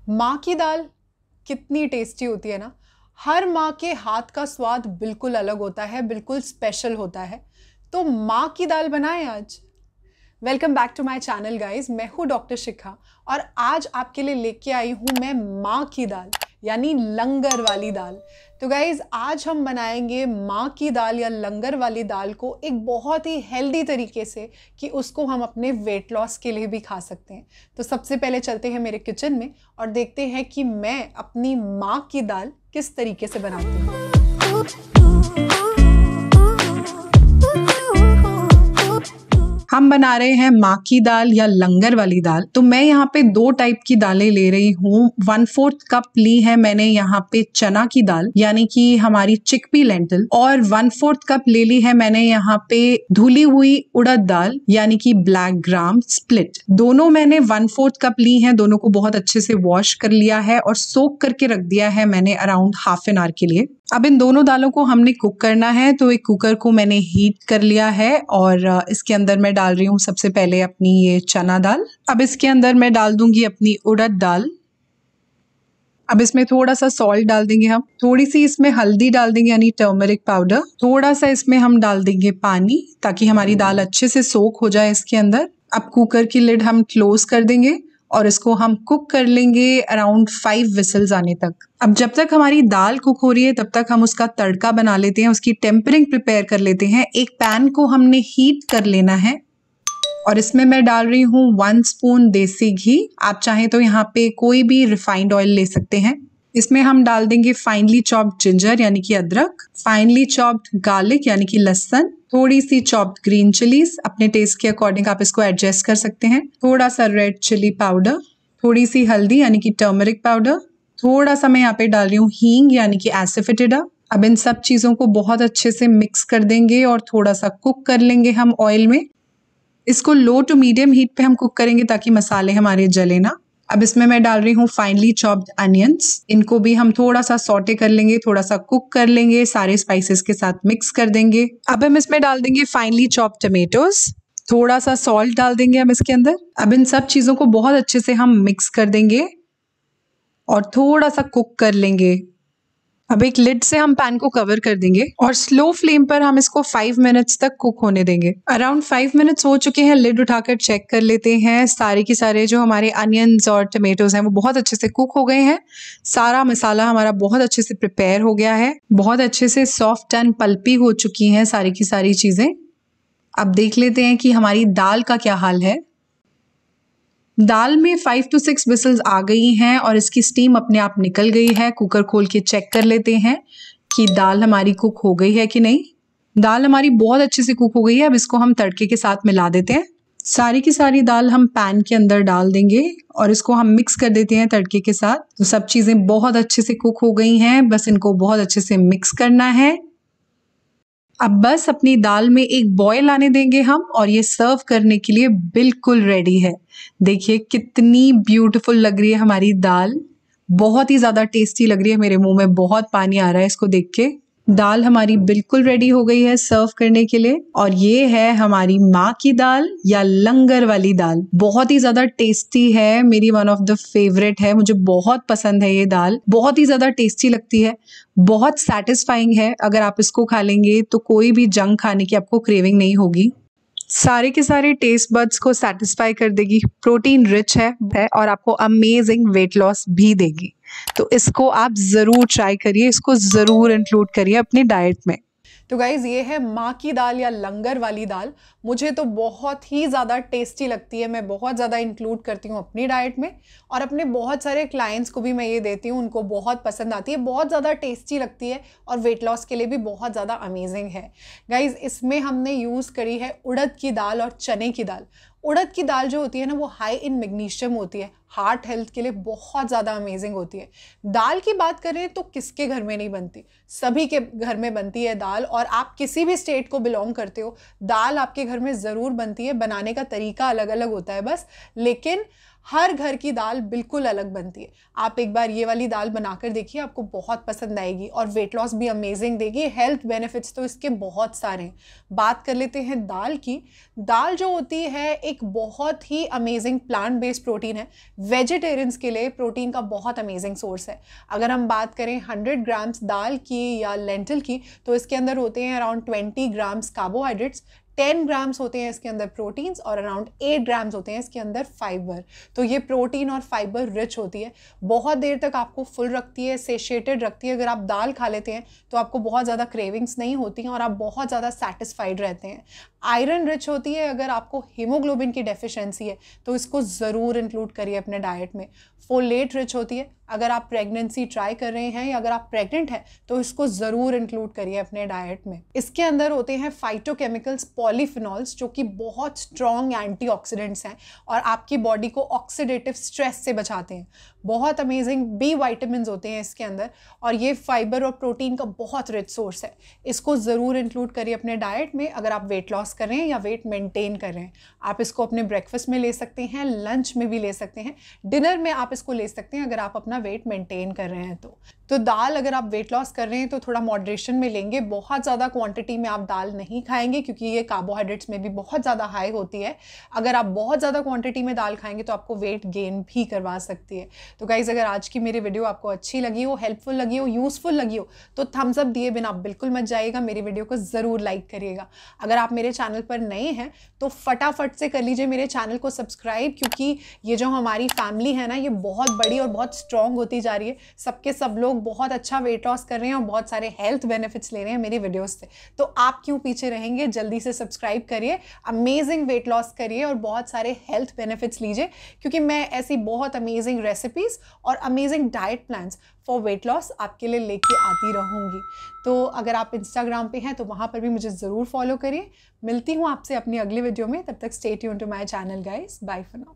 माँ की दाल कितनी टेस्टी होती है ना। हर माँ के हाथ का स्वाद बिल्कुल अलग होता है, बिल्कुल स्पेशल होता है। तो माँ की दाल बनाएं आज। Welcome back to my channel guys, मैं हूँ डॉक्टर शिखा और आज आपके लिए लेके आई हूँ मैं माँ की दाल यानी लंगर वाली दाल। तो गाइस आज हम बनाएंगे माँ की दाल या लंगर वाली दाल को एक बहुत ही हेल्दी तरीके से कि उसको हम अपने वेट लॉस के लिए भी खा सकते हैं। तो सबसे पहले चलते हैं मेरे किचन में और देखते हैं कि मैं अपनी माँ की दाल किस तरीके से बनाती हूँ। हम बना रहे हैं माँ की दाल या लंगर वाली दाल। तो मैं यहाँ पे दो टाइप की दालें ले रही हूँ। 1/4 कप ली है मैंने यहाँ पे चना की दाल यानी कि हमारी चिकपी लेंटिल, और 1/4 कप ले ली है मैंने यहाँ पे धुली हुई उड़द दाल यानी कि ब्लैक ग्राम स्प्लिट। दोनों मैंने 1/4 कप ली हैं। दोनों को बहुत अच्छे से वॉश कर लिया है और सोक करके रख दिया है मैंने अराउंड हाफ एन आवर के लिए। अब इन दोनों दालों को हमने कुक करना है। तो एक कुकर को मैंने हीट कर लिया है और इसके अंदर मैं डाल रही हूँ सबसे पहले अपनी ये चना दाल। अब इसके अंदर मैं डाल दूंगी अपनी उड़द दाल। अब इसमें थोड़ा सा सॉल्ट डाल देंगे हम, थोड़ी सी इसमें हल्दी डाल देंगे यानी टर्मरिक पाउडर, थोड़ा सा इसमें हम डाल देंगे पानी ताकि हमारी दाल अच्छे से सोक हो जाए इसके अंदर। अब कुकर की लिड हम क्लोज कर देंगे और इसको हम कुक कर लेंगे अराउंड 5 विसल्स आने तक। अब जब तक हमारी दाल कुक हो रही है तब तक हम उसका तड़का बना लेते हैं, उसकी टेम्परिंग प्रिपेयर कर लेते हैं। एक पैन को हमने हीट कर लेना है और इसमें मैं डाल रही हूँ 1 स्पून देसी घी। आप चाहें तो यहाँ पे कोई भी रिफाइंड ऑयल ले सकते हैं। इसमें हम डाल देंगे फाइनली चॉप्ड जिंजर यानी कि अदरक, फाइनली चॉप्ड गार्लिक यानी कि लहसुन, थोड़ी सी चॉप्ड ग्रीन चिलीज, अपने टेस्ट के अकॉर्डिंग आप इसको एडजस्ट कर सकते हैं, थोड़ा सा रेड चिली पाउडर, थोड़ी सी हल्दी यानी कि टर्मरिक पाउडर, थोड़ा सा मैं यहाँ पे डाल रही हूँ हींग यानी कि एसिफेटिडा। अब इन सब चीजों को बहुत अच्छे से मिक्स कर देंगे और थोड़ा सा कुक कर लेंगे हम ऑयल में। इसको लो टू मीडियम हीट पे हम कुक करेंगे ताकि मसाले हमारे जले ना। अब इसमें मैं डाल रही हूँ फाइनली चॉप्ड अनियंस। इनको भी हम थोड़ा सा सॉटे कर लेंगे, थोड़ा सा कुक कर लेंगे, सारे स्पाइसेस के साथ मिक्स कर देंगे। अब हम इसमें डाल देंगे फाइनली चॉप्ड टमेटोज, थोड़ा सा सॉल्ट डाल देंगे हम इसके अंदर। अब इन सब चीजों को बहुत अच्छे से हम मिक्स कर देंगे और थोड़ा सा कुक कर लेंगे। अब एक लिड से हम पैन को कवर कर देंगे और स्लो फ्लेम पर हम इसको 5 मिनट्स तक कुक होने देंगे। अराउंड 5 मिनट्स हो चुके हैं। लिड उठाकर चेक कर लेते हैं। सारे के सारे जो हमारे अनियंस और टमेटोज हैं वो बहुत अच्छे से कुक हो गए हैं। सारा मसाला हमारा बहुत अच्छे से प्रिपेयर हो गया है, बहुत अच्छे से सॉफ्ट एंड पल्पी हो चुकी हैं सारी की सारी चीजें। अब देख लेते हैं कि हमारी दाल का क्या हाल है। दाल में 5 to 6 विसल्स आ गई हैं और इसकी स्टीम अपने आप निकल गई है। कुकर खोल के चेक कर लेते हैं कि दाल हमारी कुक हो गई है कि नहीं। दाल हमारी बहुत अच्छे से कुक हो गई है। अब इसको हम तड़के के साथ मिला देते हैं। सारी की सारी दाल हम पैन के अंदर डाल देंगे और इसको हम मिक्स कर देते हैं तड़के के साथ। तो सब चीजें बहुत अच्छे से कुक हो गई हैं, बस इनको बहुत अच्छे से मिक्स करना है। अब बस अपनी दाल में एक बॉयल आने देंगे हम और ये सर्व करने के लिए बिल्कुल रेडी है। देखिए कितनी ब्यूटीफुल लग रही है हमारी दाल, बहुत ही ज्यादा टेस्टी लग रही है। मेरे मुंह में बहुत पानी आ रहा है इसको देख के। दाल हमारी बिल्कुल रेडी हो गई है सर्व करने के लिए और ये है हमारी माँ की दाल या लंगर वाली दाल। बहुत ही ज्यादा टेस्टी है, मेरी वन ऑफ द फेवरेट है। मुझे बहुत पसंद है ये दाल, बहुत ही ज्यादा टेस्टी लगती है, बहुत सेटिस्फाइंग है। अगर आप इसको खा लेंगे तो कोई भी जंक खाने की आपको क्रेविंग नहीं होगी। सारे के सारे टेस्ट बड्स को सेटिस्फाई कर देगी, प्रोटीन रिच है और आपको अमेजिंग वेट लॉस भी देगी। तो इसको आप जरूर ट्राई करिए, इसको जरूर इंक्लूड करिए अपनी डाइट में। तो गाइज ये है माँ की दाल या लंगर वाली दाल। मुझे तो बहुत ही ज़्यादा टेस्टी लगती है, मैं बहुत ज़्यादा इंक्लूड करती हूँ अपनी डाइट में और अपने बहुत सारे क्लाइंट्स को भी मैं ये देती हूँ, उनको बहुत पसंद आती है, बहुत ज़्यादा टेस्टी लगती है और वेट लॉस के लिए भी बहुत ज़्यादा अमेजिंग है। गाइज इसमें हमने यूज़ करी है उड़द की दाल और चने की दाल। उड़द की दाल जो होती है ना वो हाई इन मैग्नीशियम होती है, हार्ट हेल्थ के लिए बहुत ज़्यादा अमेजिंग होती है। दाल की बात करें तो किसके घर में नहीं बनती, सभी के घर में बनती है दाल। और आप किसी भी स्टेट को बिलोंग करते हो, दाल आपके घर में ज़रूर बनती है। बनाने का तरीका अलग अलग होता है बस, लेकिन हर घर की दाल बिल्कुल अलग बनती है। आप एक बार ये वाली दाल बनाकर देखिए, आपको बहुत पसंद आएगी और वेट लॉस भी अमेजिंग देगी। हेल्थ बेनिफिट्स तो इसके बहुत सारे हैं। बात कर लेते हैं दाल की। दाल जो होती है एक बहुत ही अमेजिंग प्लांट बेस्ड प्रोटीन है। वेजिटेरियंस के लिए प्रोटीन का बहुत अमेजिंग सोर्स है। अगर हम बात करें 100 ग्राम्स दाल की या लेंटिल की, तो इसके अंदर होते हैं अराउंड 20 ग्राम्स कार्बोहाइड्रेट्स, 10 ग्राम्स होते हैं इसके अंदर प्रोटीन्स और अराउंड 8 ग्राम्स होते हैं इसके अंदर फाइबर। तो ये प्रोटीन और फाइबर रिच होती है, बहुत देर तक आपको फुल रखती है, सेशिएटेड रखती है। अगर आप दाल खा लेते हैं तो आपको बहुत ज़्यादा क्रेविंग्स नहीं होती हैं और आप बहुत ज़्यादा सेटिस्फाइड रहते हैं। आयरन रिच होती है। अगर आपको हीमोग्लोबिन की डेफिशिएंसी है तो इसको ज़रूर इंक्लूड करिए अपने डाइट में। फोलेट रिच होती है। अगर आप प्रेगनेंसी ट्राई कर रहे हैं या अगर आप प्रेग्नेंट हैं तो इसको ज़रूर इंक्लूड करिए अपने डाइट में। इसके अंदर होते हैं फाइटोकेमिकल्स, पॉलीफिनॉल्स, जो कि बहुत स्ट्रॉन्ग एंटीऑक्सीडेंट्स हैं और आपकी बॉडी को ऑक्सीडेटिव स्ट्रेस से बचाते हैं। बहुत अमेजिंग बी वाइटामिन होते हैं इसके अंदर और ये फाइबर और प्रोटीन का बहुत रिच सोर्स है। इसको ज़रूर इंक्लूड करिए अपने डाइट में अगर आप वेट लॉस कर रहे हैं या वेट मेंटेन कर रहे हैं। आप इसको अपने ब्रेकफास्ट में ले सकते हैं, लंच में भी ले सकते हैं, डिनर में आप इसको ले सकते हैं अगर आप अपना वेट मेंटेन कर रहे हैं तो दाल अगर आप वेट लॉस कर रहे हैं तो थोड़ा मॉडरेशन में लेंगे। बहुत ज़्यादा क्वांटिटी में आप दाल नहीं खाएंगे क्योंकि ये कार्बोहाइड्रेट्स में भी बहुत ज़्यादा हाई होती है। अगर आप बहुत ज़्यादा क्वांटिटी में दाल खाएंगे तो आपको वेट गेन भी करवा सकती है। तो गाइज, अगर आज की मेरी वीडियो आपको अच्छी लगी हो, हेल्पफुल लगी हो, यूजफुल लगी हो तो थम्स अप दिए बिना बिल्कुल मत जाइएगा। मेरी वीडियो को ज़रूर लाइक करिएगा। अगर आप मेरे चैनल पर नए हैं तो फटाफट से कर लीजिए मेरे चैनल को सब्सक्राइब, क्योंकि ये जो हमारी फैमिली है ना, ये बहुत बड़ी और बहुत स्ट्रॉन्ग होती जा रही है। सबके सब लोग बहुत अच्छा वेट लॉस कर रहे हैं और बहुत सारे हेल्थ बेनिफिट्स ले रहे हैं मेरी वीडियोस से। तो आप क्यों पीछे रहेंगे? जल्दी से सब्सक्राइब करिए, अमेजिंग वेट लॉस करिए और बहुत सारे हेल्थ बेनिफिट्स लीजिए, क्योंकि मैं ऐसी बहुत अमेजिंग रेसिपीज और amazing diet plans for weight loss आपके लिए लेके आती रहूँगी। तो अगर आप इंस्टाग्राम पे हैं तो वहाँ पर भी मुझे ज़रूर फॉलो करिए। मिलती हूँ आपसे अपनी अगली वीडियो में। तब तक stay tuned to my channel guys. Bye for now.